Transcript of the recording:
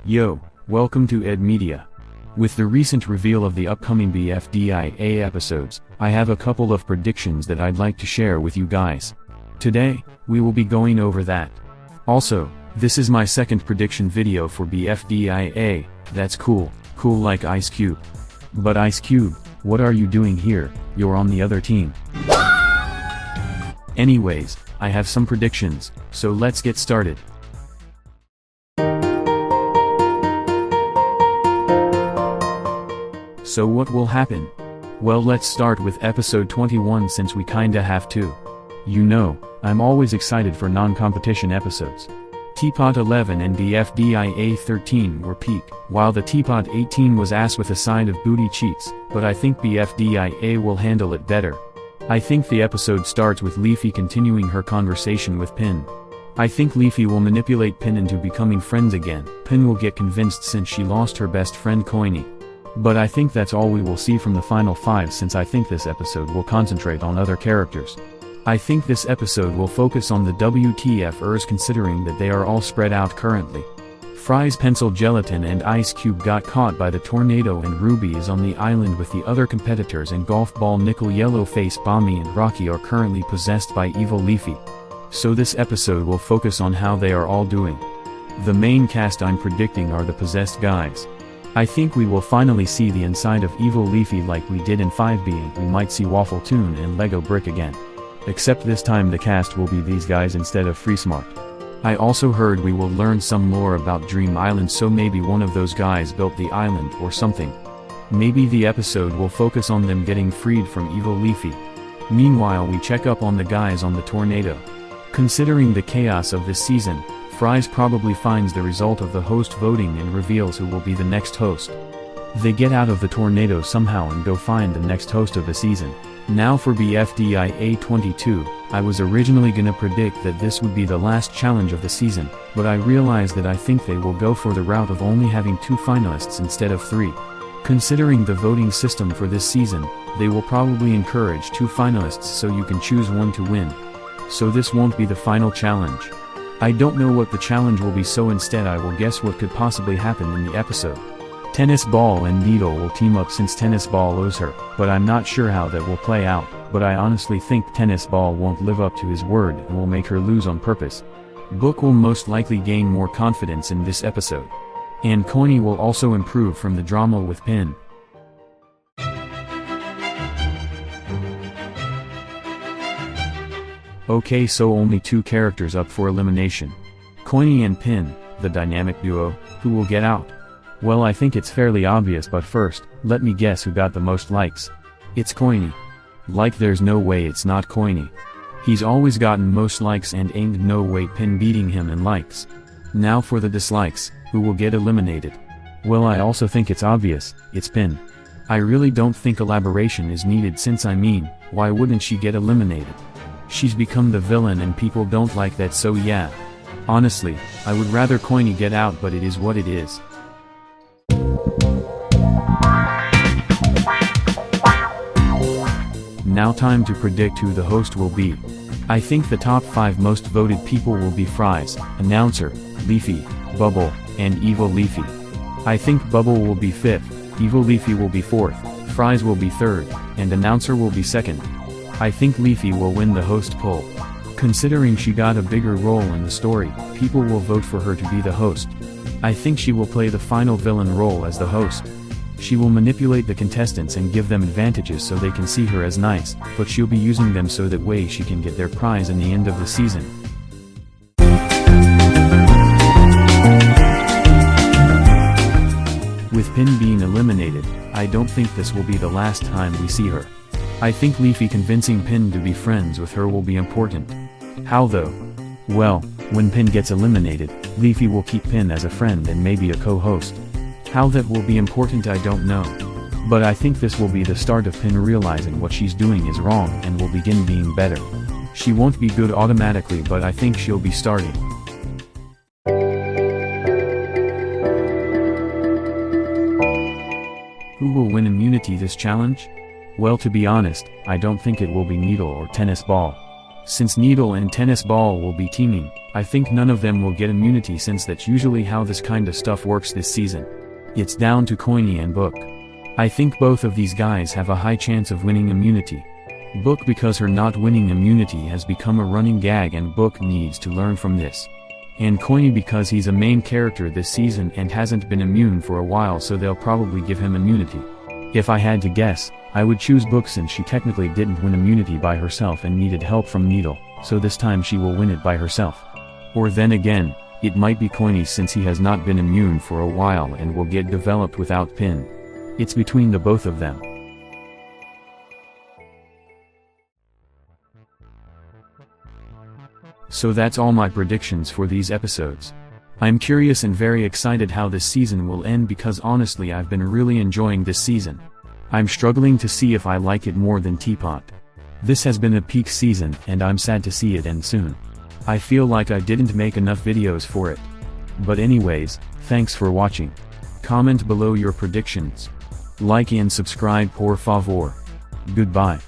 Yo, welcome to Ed Media. With the recent reveal of the upcoming BFDIA episodes, I have a couple of predictions that I'd like to share with you guys. Today, we will be going over that. Also, this is my second prediction video for BFDIA, that's cool like Ice Cube. But Ice Cube, what are you doing here? You're on the other team. Anyways, I have some predictions, so let's get started. So what will happen? Well, let's start with episode 21 since we kinda have to. You know, I'm always excited for non-competition episodes. Teapot 11 and BFDIA 13 were peak, while the Teapot 18 was ass with a side of booty cheeks, but I think BFDIA will handle it better. I think the episode starts with Leafy continuing her conversation with Pin. I think Leafy will manipulate Pin into becoming friends again. Pin will get convinced since she lost her best friend Coiny. But I think that's all we will see from the final 5 since I think this episode will concentrate on other characters. I think this episode will focus on the WTFers considering that they are all spread out currently. Fry's pencil gelatin and Ice Cube got caught by the tornado and Ruby is on the island with the other competitors and Golf Ball Nickel Yellowface Bommy and Rocky are currently possessed by Evil Leafy. So this episode will focus on how they are all doing. The main cast I'm predicting are the possessed guys. I think we will finally see the inside of Evil Leafy like we did in 5B and we might see Waffle Toon and Lego Brick again. Except this time the cast will be these guys instead of FreeSmart. I also heard we will learn some more about Dream Island, so maybe one of those guys built the island or something. Maybe the episode will focus on them getting freed from Evil Leafy. Meanwhile we check up on the guys on the tornado. Considering the chaos of this season, Fries probably finds the result of the host voting and reveals who will be the next host. They get out of the tornado somehow and go find the next host of the season. Now for BFDIA 22, I was originally gonna predict that this would be the last challenge of the season, but I realized that I think they will go for the route of only having 2 finalists instead of 3. Considering the voting system for this season, they will probably encourage 2 finalists so you can choose one to win. So this won't be the final challenge. I don't know what the challenge will be, so instead I will guess what could possibly happen in the episode. Tennis Ball and Needle will team up since Tennis Ball owes her, but I'm not sure how that will play out, but I honestly think Tennis Ball won't live up to his word and will make her lose on purpose. Book will most likely gain more confidence in this episode. And Coiny will also improve from the drama with Pin. Okay, so only 2 characters up for elimination. Coiny and Pin, the dynamic duo, who will get out? Well, I think it's fairly obvious, but first, let me guess who got the most likes. It's Coiny. Like there's no way it's not Coiny. He's always gotten most likes and ain't no way Pin beating him in likes. Now for the dislikes, who will get eliminated? Well, I also think it's obvious, it's Pin. I really don't think elaboration is needed since why wouldn't she get eliminated? She's become the villain and people don't like that, so yeah. Honestly, I would rather Coiny get out, but it is what it is. Now time to predict who the host will be. I think the top 5 most voted people will be Fries, Announcer, Leafy, Bubble, and Evil Leafy. I think Bubble will be 5th, Evil Leafy will be 4th, Fries will be 3rd, and Announcer will be 2nd. I think Leafy will win the host poll. Considering she got a bigger role in the story, people will vote for her to be the host. I think she will play the final villain role as the host. She will manipulate the contestants and give them advantages so they can see her as nice, but she'll be using them so that way she can get their prize in the end of the season. With Pin being eliminated, I don't think this will be the last time we see her. I think Leafy convincing Pin to be friends with her will be important. How though? Well, when Pin gets eliminated, Leafy will keep Pin as a friend and maybe a co-host. How that will be important I don't know. But I think this will be the start of Pin realizing what she's doing is wrong and will begin being better. She won't be good automatically, but I think she'll be starting. Who will win immunity this challenge? Well, to be honest, I don't think it will be Needle or Tennis Ball. Since Needle and Tennis Ball will be teaming, I think none of them will get immunity since that's usually how this kind of stuff works this season. It's down to Coiny and Book. I think both of these guys have a high chance of winning immunity. Book because her not winning immunity has become a running gag and Book needs to learn from this. And Coiny because he's a main character this season and hasn't been immune for a while, so they'll probably give him immunity. If I had to guess, I would choose Book since she technically didn't win immunity by herself and needed help from Needle, so this time she will win it by herself. Or then again, it might be Coiny since he has not been immune for a while and will get developed without Pin. It's between the both of them. So that's all my predictions for these episodes. I'm curious and very excited how this season will end because honestly I've been really enjoying this season. I'm struggling to see if I like it more than Teapot. This has been a peak season and I'm sad to see it end soon. I feel like I didn't make enough videos for it. But anyways, thanks for watching. Comment below your predictions. Like and subscribe por favor. Goodbye.